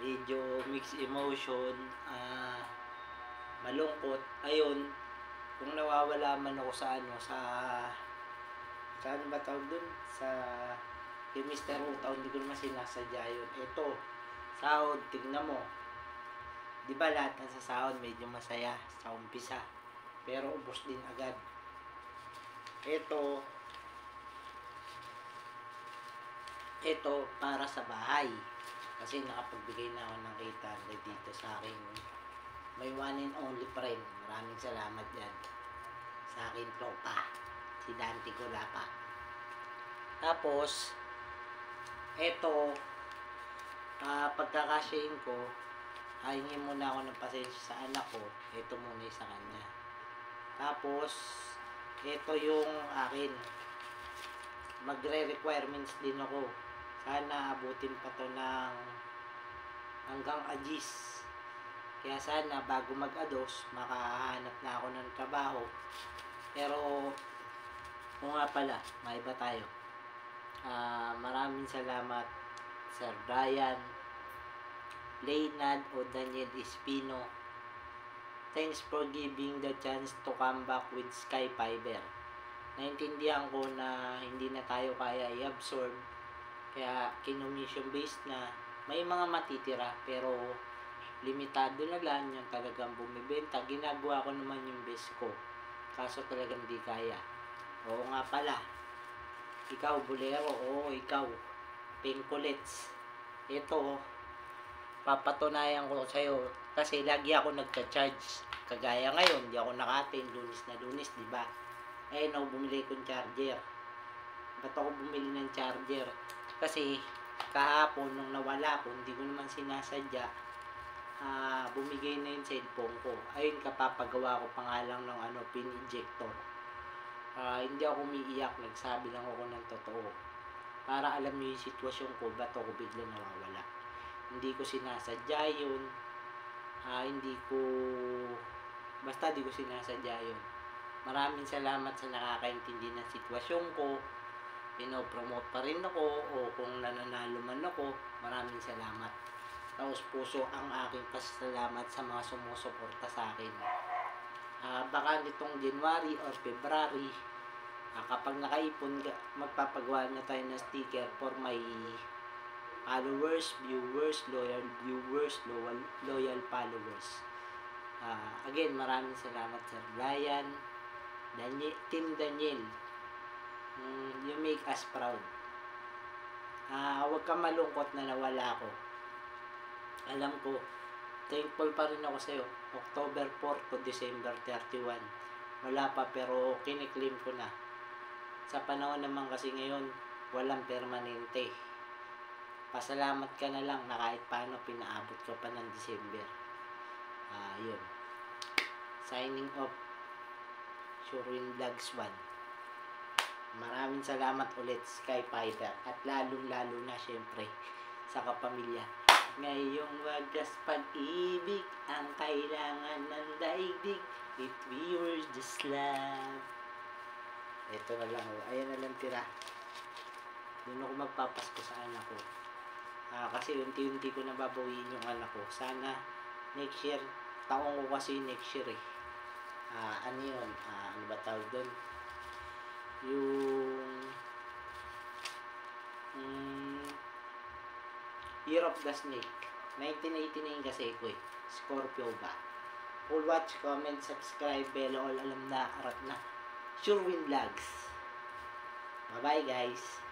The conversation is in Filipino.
medyo mixed emotion, malungkot. Ayun, kung nawawala man ako sa ano, sa ano ba tawag dun? Sa yung Mr. Utaw, hindi ko naman sinasadya yun. Ito, sahod, tignan mo. Di ba lahat ng sa sahod medyo masaya sa umpisa, pero ubos din agad. Ito para sa bahay. Kasi nakapagbigay na ako ng 800 dito sa akin. May one and only friend. Maraming salamat dyan. Sa akin tropa. Si Dante Golapa. Tapos, ito, pagkakasyahin ko, hingin muna ako ng pasensya sa anak ko. Ito muna sa kanya. Tapos, ito yung akin. Magre-requirements din ako. Sana abutin pa to ng hanggang Agis. Kaya sana bago mag-ados, makahanap na ako ng trabaho. Pero, kung nga pala, may iba tayo. Maraming salamat, Sir Brian, Leynard o Daniel Espino. Thanks for giving the chance to come back with Sky Fiber. Naintindihan ko na hindi na tayo kaya i-absorb, kaya kinumission based na. May mga matitira pero limitado na lang yung talagang bumibenta. Ginagawa ko naman yung best ko, kaso talagang di kaya. Oo nga pala, ikaw Bolero, oo ikaw Pink Kulits, ito papatunayan ko sa'yo kasi lagi ako nagka-charge. Kagaya ngayon, di ako naka-attend, Lunes na Lunes, di ba? Ako bumili kong charger. Ba't ako bumili ng charger? Kasi kahapon nung nawala ko, hindi ko naman sinasadya, bumigay na yung cellphone ko. Ayun, kapapagawa ko pa nga lang ng pin injector. Hindi ako umiiyak, nagsabi lang ako ng totoo. Para alam niyo yung sitwasyon ko, ba't ako bigla nawawala. Hindi ko sinasadya yun. Basta di ko sinasadya yun. Maraming salamat sa nakakaintindi ng sitwasyon ko. Pinopromote pa rin ako, o kung nananalo man ako, maraming salamat. Taos puso ang aking pasasalamat sa mga sumusuporta sa akin. Baka nitong January or February, kapag nakaipon, magpapagawa na tayo ng sticker for my followers, viewers, loyal viewers, loyal followers. Again, maraming salamat Sir Brian, Team Daniel. You make us proud. Huwag kang malungkot na nawala ako. Alam ko, thankful pa rin ako sa'yo. October 4 to December 31. Wala pa pero kiniklaim ko na. Sa panahon naman kasi ngayon, walang permanente. Pasalamat ka na lang na kahit paano pinaabot ka pa ng December. Yun. Signing off. Surwin Vlogs 1. Maraming salamat ulit Sky Fiber. At lalong-lalo na syempre sa kapamilya. Ngayong wagas pag-ibig ang kailangan ng daigdig. If we were just love. Ito na lang. Ayan na lang tira. Doon ako magpapasko sa anak ko. Kasi unti-unti ko nababawiin yung anak ko. Sana next year, taong ko kasi next year ano yun? Ano ba tawag doon? Yung Year of the Snake. 1989 kasi ko Scorpio ba? Full watch, comment, subscribe, bell all, alam na, arat na. Surwin Vlogs. Bye bye guys.